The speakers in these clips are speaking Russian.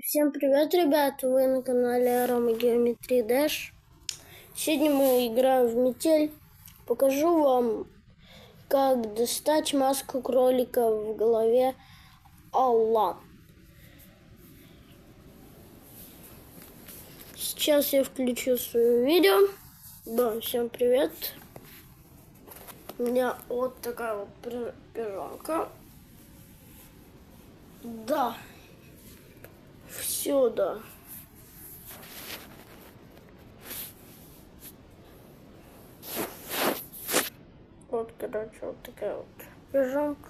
Всем привет, ребята! Вы на канале Рома Geometry Dash. Сегодня мы играем в метель. Покажу вам, как достать маску кролика в голове Аллан. Сейчас я включу свое видео. Да, всем привет. У меня вот такая вот пижамка. Да. Все, да. Вот, короче, вот такая вот пижамка.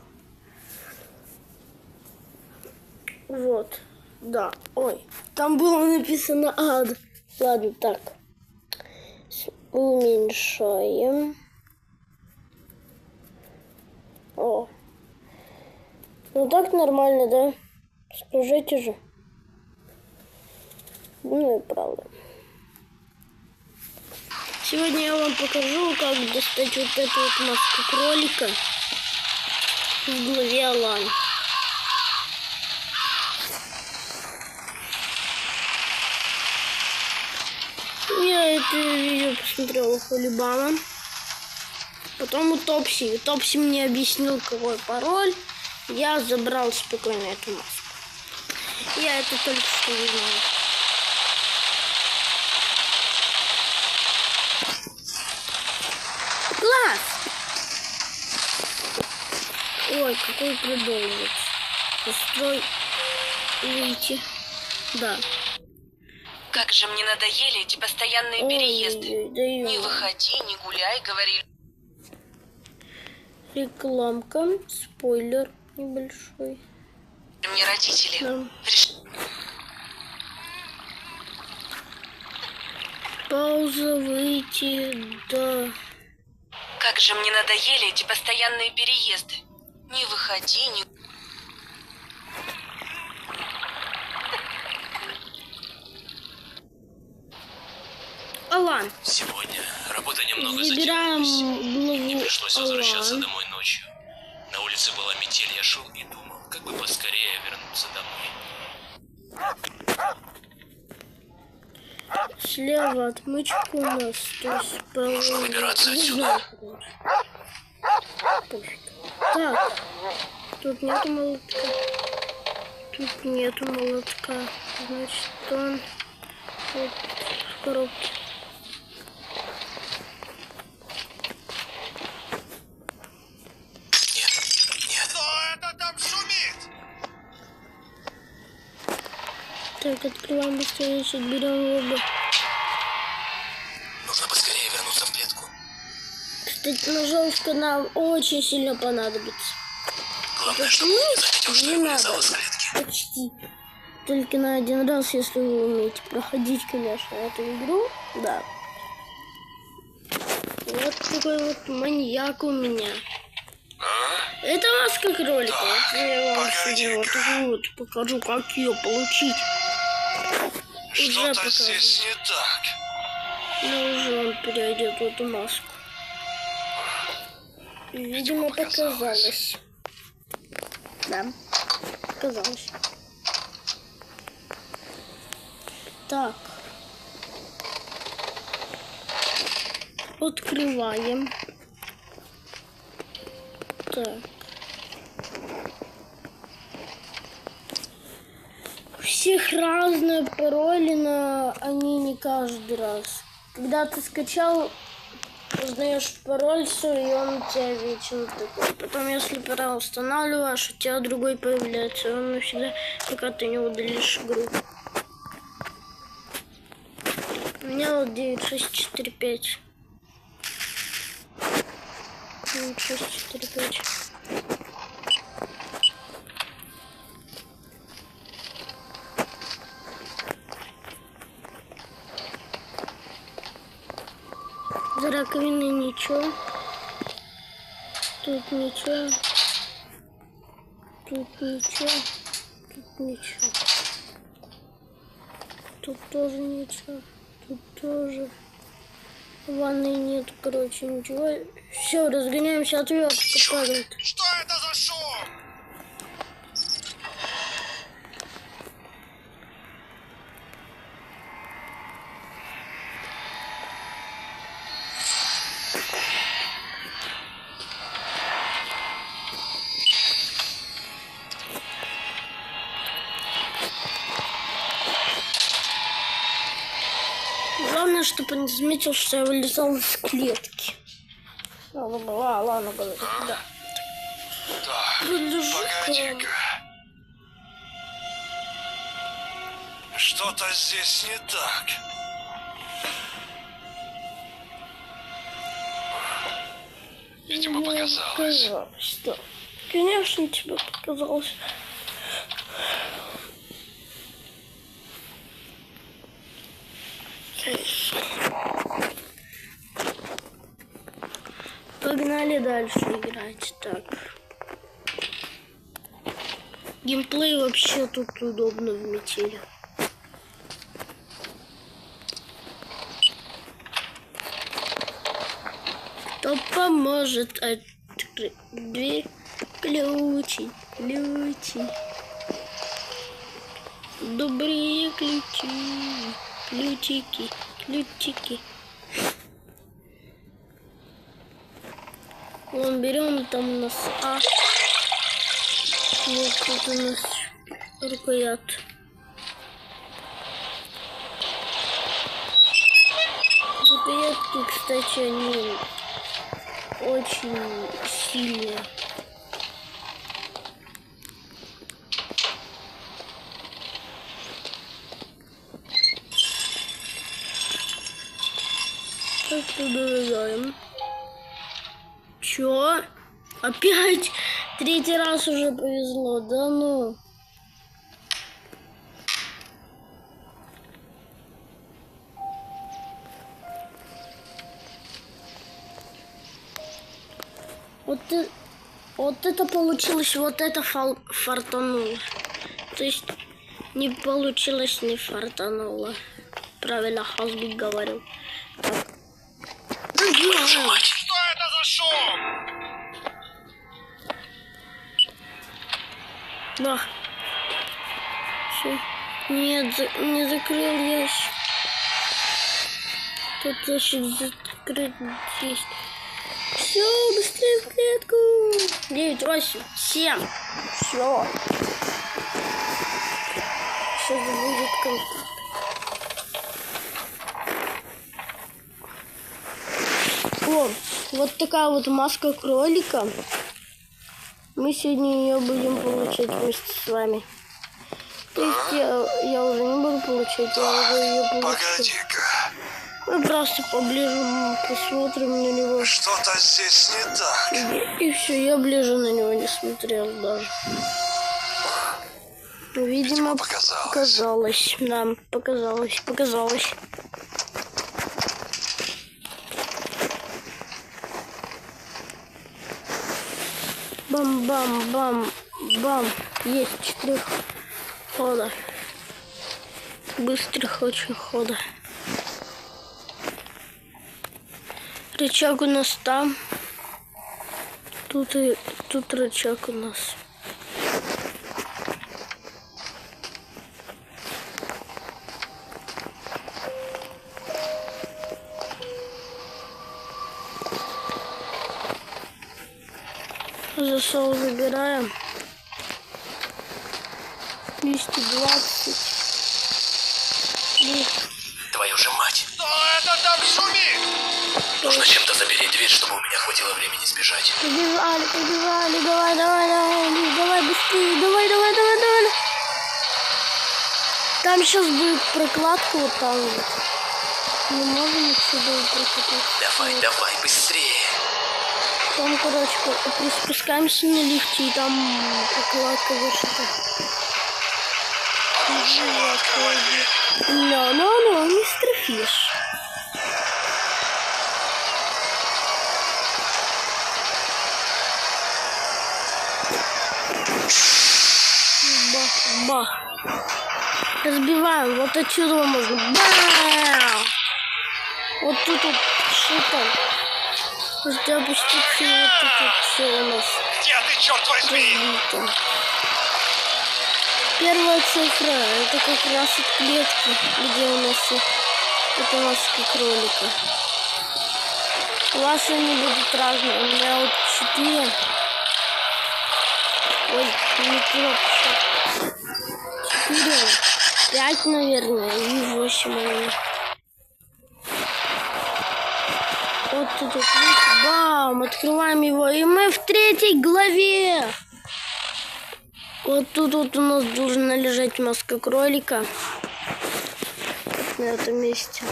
Вот, да. Ой, там было написано ад. Ладно, так. Уменьшаем. О. Ну так нормально, да? Скажите же. Ну и правда. Сегодня я вам покажу, как достать вот эту вот маску кролика в голове Алан. Я это видео посмотрел у Холибама. Потом у Топси. Топси мне объяснил, какой пароль. Я забрал спокойно эту маску. Я это только что узнал. Класс! Ой, какой продолжить. Построй. Выйти. Да. Как же мне надоели эти постоянные переезды. Не выходи, не гуляй, говорили. Рекламка. Спойлер небольшой. Мне родители. Да. Пауза, выйти, да. Как же мне надоели эти постоянные переезды. Не выходи, не... Алан. Сегодня работа немного Выбираем затянулась. Мне главу пришлось Алан. возвращаться домой ночью. На улице была метель, я шел и думал, как бы поскорее вернуться домой. Слева отмычка у нас. То есть Нужно выбираться отсюда. Так, тут нету молотка. Тут нету молотка. Значит, он вот в коробке. Нет. Кто это там шумит? Так, открываем быстрее, сейчас берем оба. Нужно поскорее вернуться в клетку. Кстати, ножовка нам очень сильно понадобится. Главное, чтобы он не заметил, что я вылезал из клетки. Почти. Только на один раз, если вы умеете проходить, конечно, эту игру. Да. Вот такой вот маньяк у меня. Это маска кролика. Вот я вам сегодня вот покажу, как ее получить. Что-то здесь не так. Ну, уже он перейдет в эту маску. Видимо, показалось. Да, показалось. Так. Открываем. Так. У всех разные пароли, но они не каждый раз. Когда ты скачал, узнаешь пароль, все, и он у тебя вечно такой. Потом, если пароль устанавливаешь, у тебя другой появляется. Он навсегда, пока ты не удалишь игру. У меня вот 9645. 9645. За раковиной ничего. Тут ничего. Тут ничего. Тут ничего. Тут тоже ничего. Тут тоже. В ванной нет, короче, ничего. Все, разгоняемся, отвертка падает. Что это за шум? Главное, чтобы он не заметил, что я вылезал из клетки. Ладно, говорю, да. Так, Вылежу. погоди-ка. Что-то здесь не так. Видимо, показалось. Показалось, да. Конечно, тебе показалось. Погнали дальше играть. Так. Геймплей вообще тут удобно в метели. Кто поможет открыть дверь? Ключи. Добрые ключики. Вон, берем там у нас Вот тут у нас рукоять. Рукоятки, кстати, они очень сильные. Так, добавляем. Чё? Опять? Третий раз уже повезло, да ну. Вот это получилось, вот это фартануло. То есть не получилось, не фартануло. Правильно Хазбик говорил. Так. Что это за шум? Да. Всё. Нет, не закрыл ящик. Тут ящик закрыт есть. Все, быстрее в клетку. 9, 8, 7. Все. Сейчас будет контакт. Вот такая вот маска кролика. Мы сегодня ее будем получать вместе с вами. То есть я уже не буду получать, я уже ее получу. Погоди-ка. Мы просто поближе посмотрим на него. Что-то здесь не так. И все, я ближе на него не смотрел даже. Видимо, показалось. Нам показалось. Бам-бам-бам-бам. Есть 4 хода. Быстрых очень хода. Рычаг у нас там. Тут рычаг у нас. Засол забираем. 220. Твою же мать. Кто это там шумит? Нужно чем-то запереть дверь, чтобы у меня хватило времени сбежать. Побежали. Давай, быстрее. Давай. Там сейчас будет прокладка вот там вот. Мы можем отсюда прокатиться. Давай, быстрее. Там, короче, спускаемся на лифте, и там прокладка вышла. No, мистер Фиш. Бах. Разбиваем. Вот отсюда можно. Бам! Вот тут вот что-то. Можете опуститься, и вот тут вот все у нас. Где ты, черт возьми? разбито. Первая цифра, это как раз от клетки, где у нас это маска кролика. У вас они будут разные. У меня вот 4. Ой, не туда пошел. 4 4, 5, наверное, и 8 они. Вот тут вот, бам, открываем его, и мы в 3 главе. Вот тут вот у нас должна лежать маска кролика. Вот на этом месте.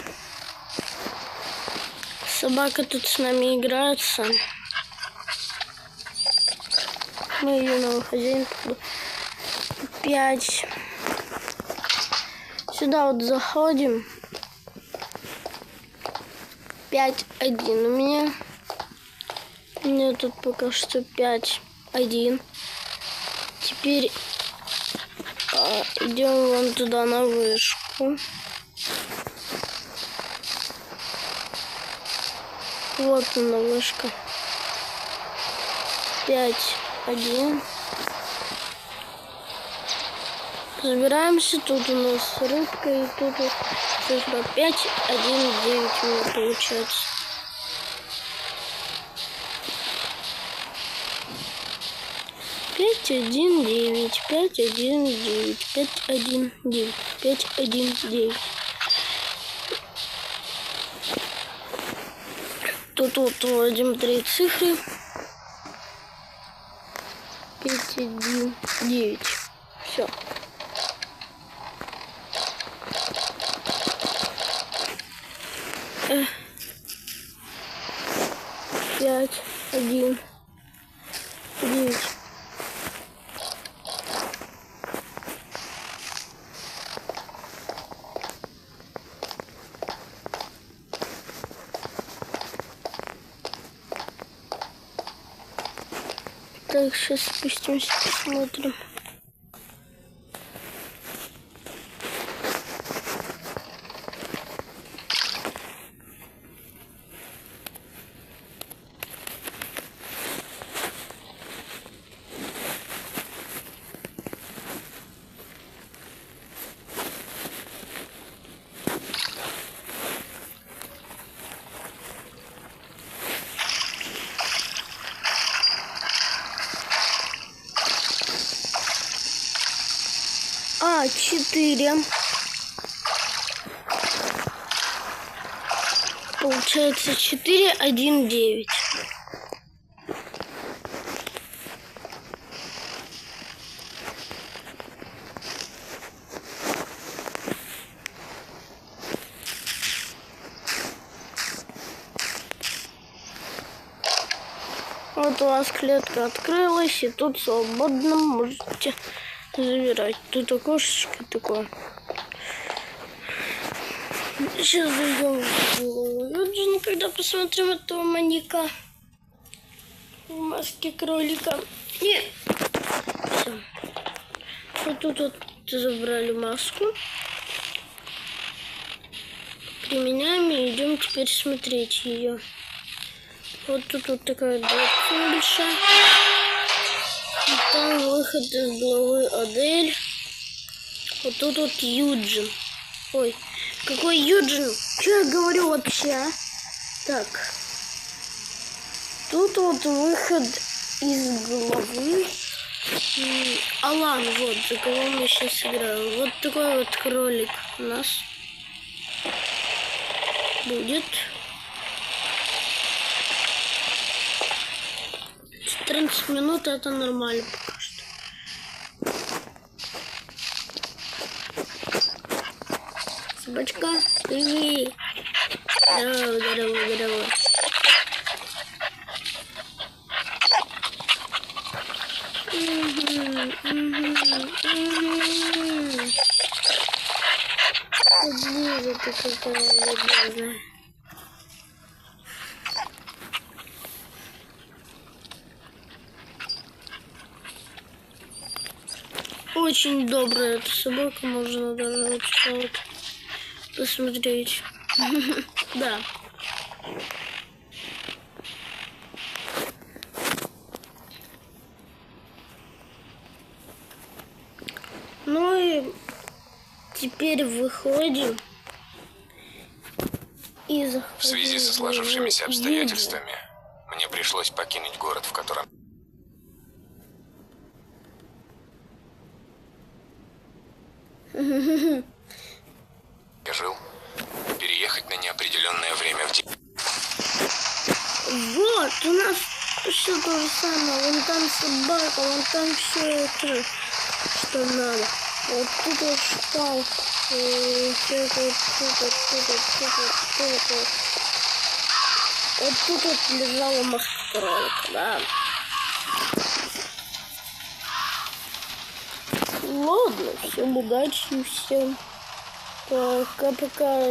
Собака тут с нами играется. Мы ее новый хозяин. 5. Сюда вот заходим. 5-1 у меня. У меня тут пока что 5-1. Теперь идем вон туда на вышку. Вот она вышка. 5-1. Забираемся. Тут у нас рыбка, и тут вот цифра 5-1-9 у меня получается. Пять, 1, 9, 5, 1, 9, 5, 1, 9, 5, 1, 9. Тут вот вводим 3 цифры. 5, 1, 9. Все. Пять, 1, 9. Так, сейчас спустимся, посмотрим. А, 4. Получается 4, 1, 9. Вот у вас клетка открылась, и тут свободно можете забирать. Тут окошечко такое. Сейчас зайдем в Юджин, когда посмотрим этого маньяка в маске кролика. И все. Вот тут вот забрали маску. Применяем и идем теперь смотреть ее. Вот тут вот такая дверца большая. И там выход из главы Адель. Вот тут вот Юджин. Ой, какой Юджин? Что я говорю вообще, а? Так. Тут вот выход из главы. Алан, вот, за кого мы сейчас играем. Вот такой вот кролик у нас будет. 14 минут, это нормально пока что. Собачка, привет. Здорово, здорово, здорово. Ближе ты какая любезная. Очень добрая эта собака, можно даже вот посмотреть. Да. Ну и теперь выходим и заходим. В связи со сложившимися обстоятельствами мне пришлось покинуть город, в котором... Я жил. Переехать на неопределенное время в день. Вот, у нас все то же самое. Вон там собака, вон там все это, что надо. Вот тут вот шпал. Вот тут вот лежала мошка кролика, да. Ладно, всем удачи, всем пока-пока.